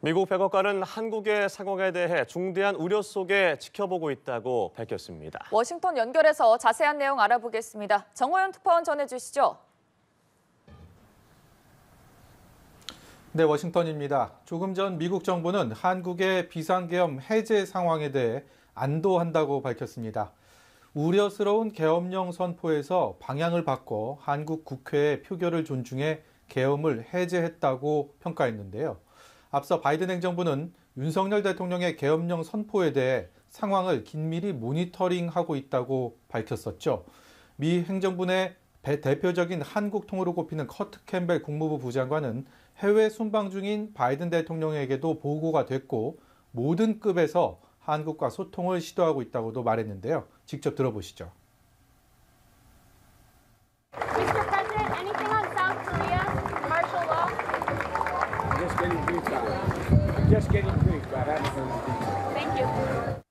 미국 백악관은 한국의 상황에 대해 중대한 우려 속에 지켜보고 있다고 밝혔습니다. 워싱턴 연결해서 자세한 내용 알아보겠습니다. 정호연 특파원 전해주시죠. 네, 워싱턴입니다. 조금 전 미국 정부는 한국의 비상계엄 해제 상황에 대해 안도한다고 밝혔습니다. 우려스러운 계엄령 선포에서 방향을 바꿔 한국 국회의 표결을 존중해 계엄을 해제했다고 평가했는데요. 앞서 바이든 행정부는 윤석열 대통령의 계엄령 선포에 대해 상황을 긴밀히 모니터링하고 있다고 밝혔었죠. 미 행정부 내 대표적인 한국 통으로 꼽히는 커트 캠벨 국무부 부장관은 해외 순방 중인 바이든 대통령에게도 보고가 됐고 모든 급에서 한국과 소통을 시도하고 있다고도 말했는데요. 직접 들어보시죠. Mr. President, anything on South Korea, martial law? Just getting briefed on it. Just getting briefed. I haven't heard anything. Thank you.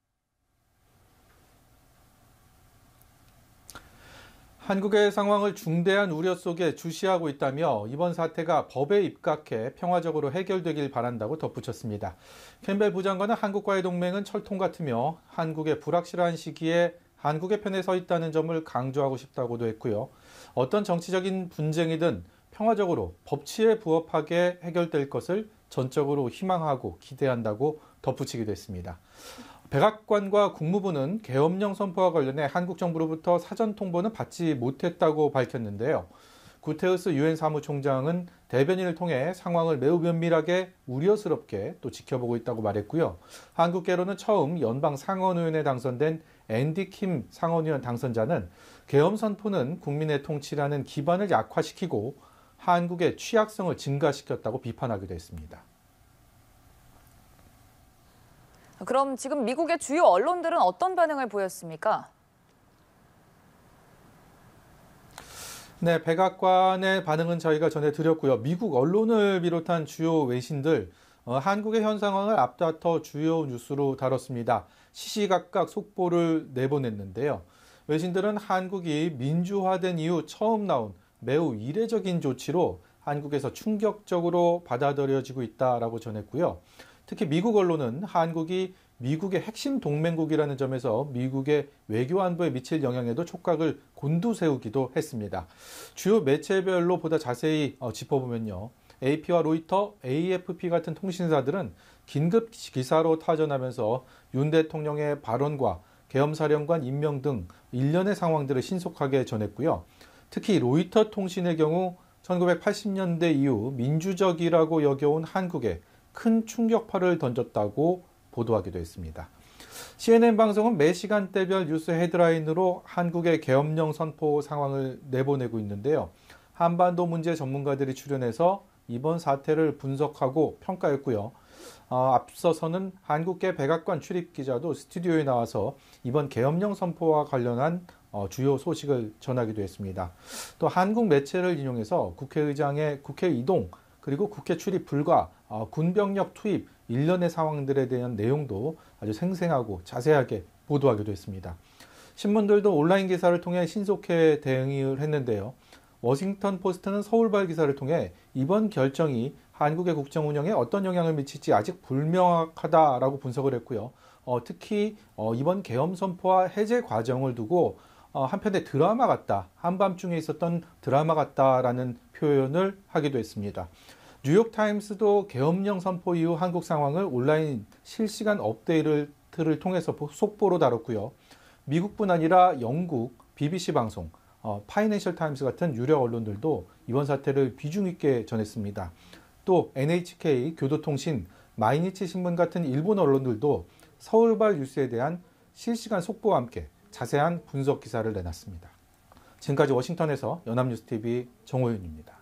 한국의 상황을 중대한 우려 속에 주시하고 있다며 이번 사태가 법에 입각해 평화적으로 해결되길 바란다고 덧붙였습니다. 캠벨 부장관은 한국과의 동맹은 철통 같으며 한국의 불확실한 시기에 한국의 편에 서 있다는 점을 강조하고 싶다고도 했고요. 어떤 정치적인 분쟁이든 평화적으로 법치에 부합하게 해결될 것을 전적으로 희망하고 기대한다고 덧붙이기도 했습니다. 백악관과 국무부는 계엄령 선포와 관련해 한국 정부로부터 사전 통보는 받지 못했다고 밝혔는데요. 구테우스 유엔 사무총장은 대변인을 통해 상황을 매우 면밀하게 우려스럽게 또 지켜보고 있다고 말했고요. 한국계로는 처음 연방 상원의원에 당선된 앤디 킴 상원의원 당선자는 계엄 선포는 국민의 통치라는 기반을 약화시키고 한국의 취약성을 증가시켰다고 비판하기도 했습니다. 그럼 지금 미국의 주요 언론들은 어떤 반응을 보였습니까? 네, 백악관의 반응은 저희가 전해드렸고요. 미국 언론을 비롯한 주요 외신들, 한국의 현 상황을 앞다퉈 주요 뉴스로 다뤘습니다. 시시각각 속보를 내보냈는데요. 외신들은 한국이 민주화된 이후 처음 나온 매우 이례적인 조치로 한국에서 충격적으로 받아들여지고 있다라고 전했고요. 특히 미국 언론은 한국이 미국의 핵심 동맹국이라는 점에서 미국의 외교 안보에 미칠 영향에도 촉각을 곤두세우기도 했습니다. 주요 매체별로 보다 자세히 짚어보면요. AP와 로이터, AFP 같은 통신사들은 긴급 기사로 타전하면서 윤 대통령의 발언과 계엄사령관 임명 등 일련의 상황들을 신속하게 전했고요. 특히 로이터 통신의 경우 1980년대 이후 민주적이라고 여겨온 한국에 큰 충격파를 던졌다고 보도하기도 했습니다. CNN 방송은 매 시간대별 뉴스 헤드라인으로 한국의 계엄령 선포 상황을 내보내고 있는데요. 한반도 문제 전문가들이 출연해서 이번 사태를 분석하고 평가했고요. 앞서서는 한국계 백악관 출입 기자도 스튜디오에 나와서 이번 계엄령 선포와 관련한 주요 소식을 전하기도 했습니다. 또 한국 매체를 인용해서 국회의장의 국회 이동 그리고 국회 출입 불가, 군병력 투입, 일련의 상황들에 대한 내용도 아주 생생하고 자세하게 보도하기도 했습니다. 신문들도 온라인 기사를 통해 신속히 대응을 했는데요. 워싱턴 포스트는 서울발 기사를 통해 이번 결정이 한국의 국정 운영에 어떤 영향을 미칠지 아직 불명확하다라고 분석을 했고요. 특히 이번 계엄 선포와 해제 과정을 두고 한편의 드라마 같다, 한밤중에 있었던 드라마 같다라는 표현을 하기도 했습니다. 뉴욕타임스도 계엄령 선포 이후 한국 상황을 온라인 실시간 업데이트를 통해서 속보로 다뤘고요. 미국뿐 아니라 영국, BBC 방송, 파이낸셜 타임스 같은 유력 언론들도 이번 사태를 비중 있게 전했습니다. 또 NHK, 교도통신, 마이니치 신문 같은 일본 언론들도 서울발 뉴스에 대한 실시간 속보와 함께 자세한 분석 기사를 내놨습니다. 지금까지 워싱턴에서 연합뉴스TV 정호윤입니다.